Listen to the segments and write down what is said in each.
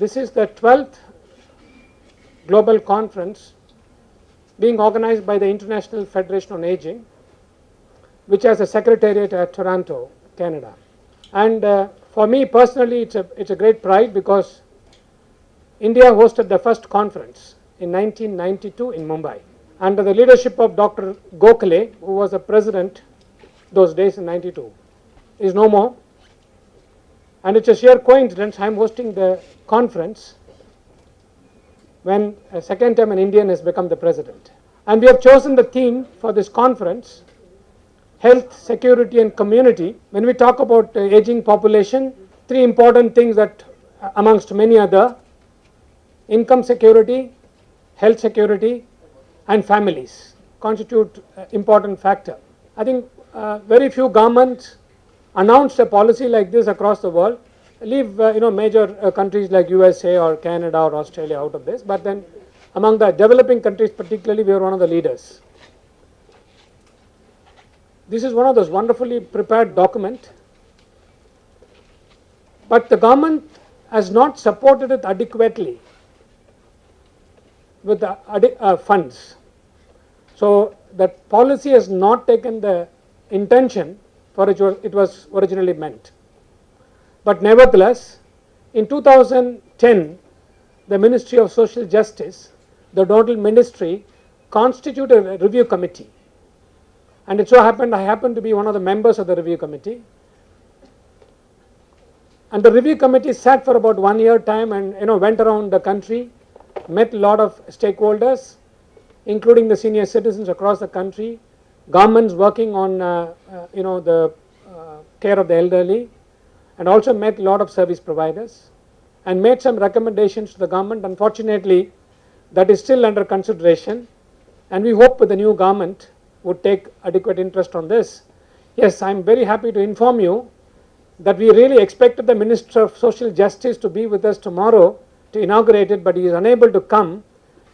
this is the 12th global conference being organized by the International Federation on Aging, which has a secretariat at Toronto, Canada. And for me personally, it's a great pride because India hosted the first conference in 1992 in Mumbai under the leadership of Dr. Gokhale, who was the president those days in 92. Is no more. And it's a sheer coincidence I'm hosting the conference when a second time an Indian has become the president. And we have chosen the theme for this conference, health, security and community. When we talk about aging population, three important things that amongst many other: income security, health security and families constitute important factor. I think very few governments announced a policy like this across the world. Leave major countries like USA or Canada or Australia out of this, but then among the developing countries particularly, we are one of the leaders. This is one of those wonderfully prepared documents, but the government has not supported it adequately with the funds. So that policy has not taken the intention for which it was originally meant. But nevertheless, in 2010, the Ministry of Social Justice, the nodal ministry, constituted a review committee. And it so happened I happened to be one of the members of the review committee. And the review committee sat for about 1 year time and went around the country, met a lot of stakeholders, including the senior citizens across the country, governments working on the care of the elderly, and also met a lot of service providers and made some recommendations to the government. Unfortunately, that is still under consideration, and we hope the new government would take adequate interest on this. Yes, I am very happy to inform you that we really expected the Minister of Social Justice to be with us tomorrow to inaugurate it, but he is unable to come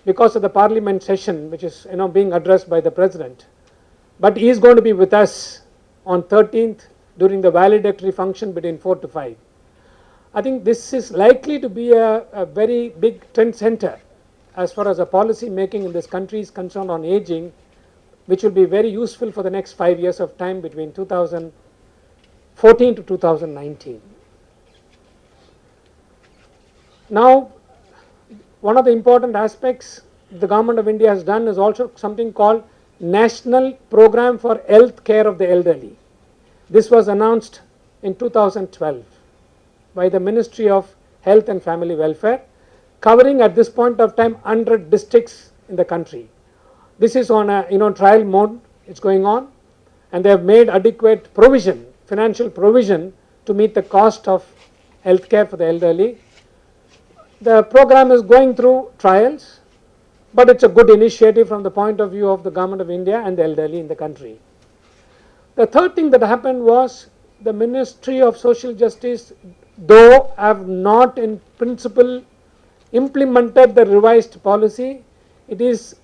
because of the Parliament session, which is being addressed by the President. But he is going to be with us on 13th during the valedictory function between 4 to 5. I think this is likely to be a very big trend center as far as the policy making in this country is concerned on aging, which will be very useful for the next 5 years of time between 2014 to 2019. Now, one of the important aspects the Government of India has done is also something called National Program for Health Care of the Elderly. This was announced in 2012 by the Ministry of Health and Family Welfare, covering at this point of time 100 districts in the country. This is on a trial mode, it's going on, and they have made adequate provision, financial provision to meet the cost of health care for the elderly. The program is going through trials, but it's a good initiative from the point of view of the Government of India and the elderly in the country. The third thing that happened was the Ministry of Social Justice, though have not in principle implemented the revised policy, it is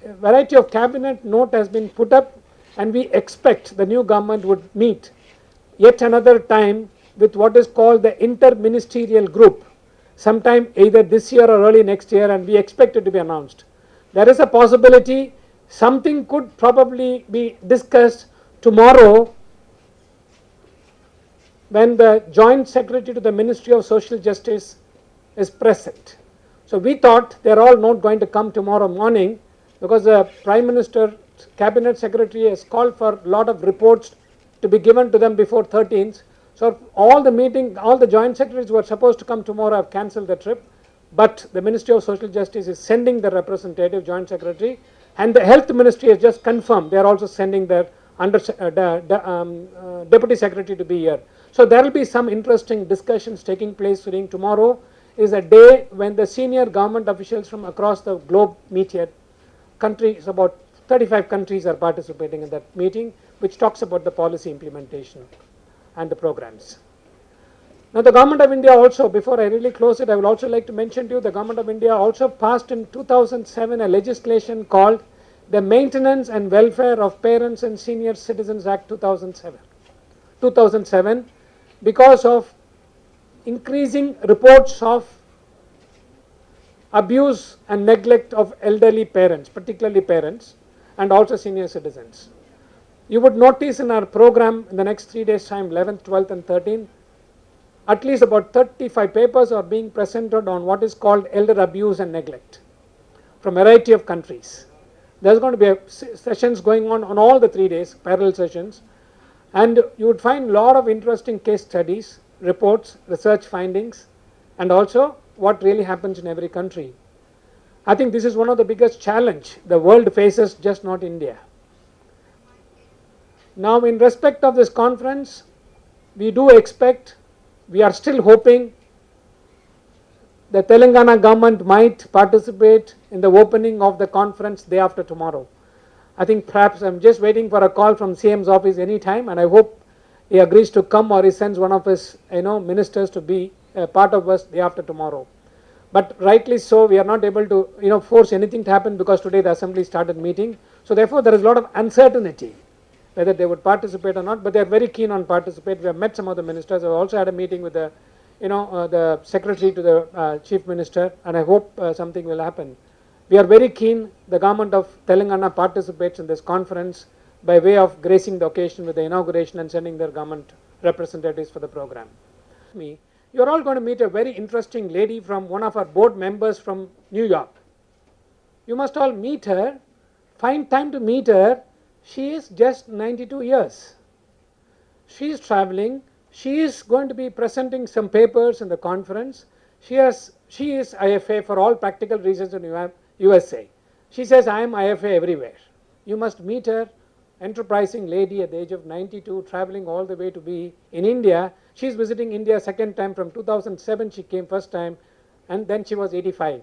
a variety of cabinet note has been put up, and we expect the new government would meet yet another time with what is called the interministerial group sometime either this year or early next year, and we expect it to be announced. There is a possibility something could probably be discussed tomorrow when the Joint Secretary to the Ministry of Social Justice is present. So we thought they are all not going to come tomorrow morning because the Prime Minister Cabinet Secretary has called for a lot of reports to be given to them before 13th. So all the joint secretaries who were supposed to come tomorrow have cancelled the trip, but the Ministry of Social Justice is sending the representative joint secretary, and the Health Ministry has just confirmed they are also sending their deputy secretary to be here. So there will be some interesting discussions taking place during tomorrow. Is a day when the senior government officials from across the globe meet here. Countries, about 35 countries are participating in that meeting, which talks about the policy implementation and the programs. Now the Government of India also, before I really close it, I would also like to mention to you the Government of India also passed in 2007 a legislation called the Maintenance and Welfare of Parents and Senior Citizens Act 2007 because of increasing reports of abuse and neglect of elderly parents, particularly parents, and also senior citizens. You would notice in our program in the next 3 days' time, 11th, 12th, and 13th, at least about 35 papers are being presented on what is called elder abuse and neglect from a variety of countries. There's going to be sessions going on all the 3 days, parallel sessions, and you would find a lot of interesting case studies, reports, research findings, and also what really happens in every country. I think this is one of the biggest challenge the world faces, just not India. Now, in respect of this conference, we do expect, we are still hoping the Telangana government might participate in the opening of the conference day after tomorrow. I think perhaps I'm just waiting for a call from CM's office any time, and I hope he agrees to come or he sends one of his ministers to be a part of us day after tomorrow. But rightly so, we are not able to force anything to happen because today the assembly started meeting. So therefore there is a lot of uncertainty whether they would participate or not, but they are very keen on participate. We have met some of the ministers. I also had a meeting with the the secretary to the chief minister, and I hope something will happen. We are very keen the government of Telangana participates in this conference by way of gracing the occasion with the inauguration and sending their government representatives for the program. You are all going to meet a very interesting lady from one of our board members from New York. You must all meet her, find time to meet her. She is just 92 years. She is traveling. She is going to be presenting some papers in the conference. She is IFA for all practical reasons in USA. She says, I am IFA everywhere. You must meet her. Enterprising lady at the age of 92, traveling all the way to be in India. She is visiting India second time. From 2007 she came first time, and then she was 85.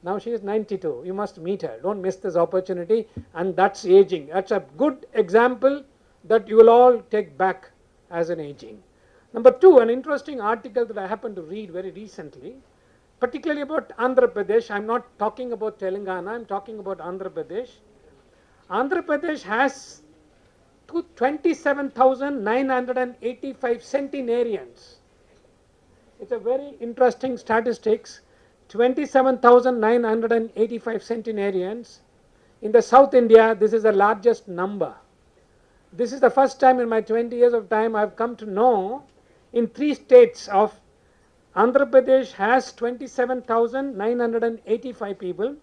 Now she is 92. You must meet her. Don't miss this opportunity. And that's aging. That's a good example that you will all take back as an aging. Number two, an interesting article that I happened to read very recently, particularly about Andhra Pradesh. I'm not talking about Telangana. I'm talking about Andhra Pradesh. Andhra Pradesh has 27,985 centenarians. It's a very interesting statistics. 27,985 centenarians. In the South India, this is the largest number. This is the first time in my 20 years of time I've come to know in 3 states of Andhra Pradesh has 27,985 people.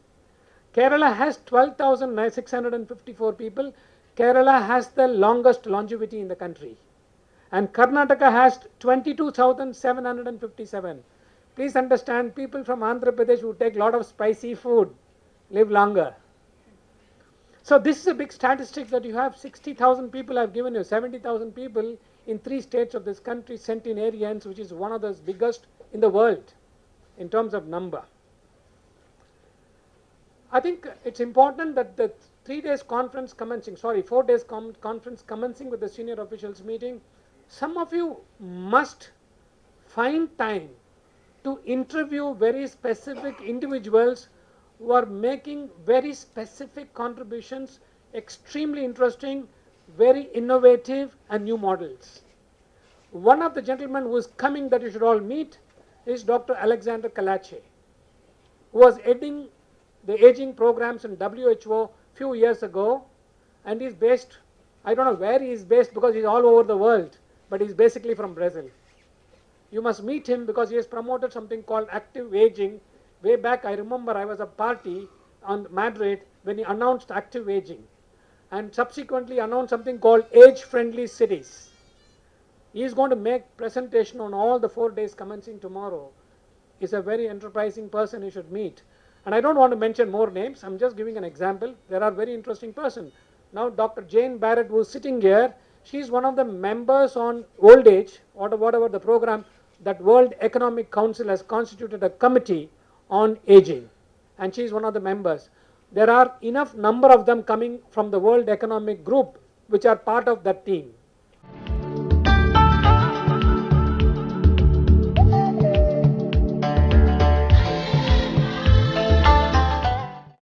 Kerala has 12,654 people. Kerala has the longest longevity in the country. And Karnataka has 22,757. Please understand, people from Andhra Pradesh who take a lot of spicy food live longer. So this is a big statistic that you have 60,000 people I've given you, 70,000 people in 3 states of this country, centenarians, which is one of the biggest in the world in terms of number. I think it's important that the 4 days conference commencing with the senior officials meeting, some of you must find time to interview very specific individuals who are making very specific contributions, extremely interesting, very innovative and new models. One of the gentlemen who is coming that you should all meet is Dr. Alexander Kalache, who was heading the aging programs in WHO few years ago, and he's based, I don't know where he is based because he's all over the world, but he's basically from Brazil. You must meet him because he has promoted something called active aging. Way back, I remember I was a party on Madrid when he announced active aging, and subsequently announced something called age-friendly cities. He is going to make presentation on all the 4 days commencing tomorrow. He's a very enterprising person you should meet. And I don't want to mention more names. I'm just giving an example. There are very interesting person. Now Dr. Jane Barrett, who is sitting here, she is one of the members on old age, whatever the program, that World Economic Council has constituted a committee on aging, and she is one of the members. There are enough number of them coming from the World Economic Group which are part of that team.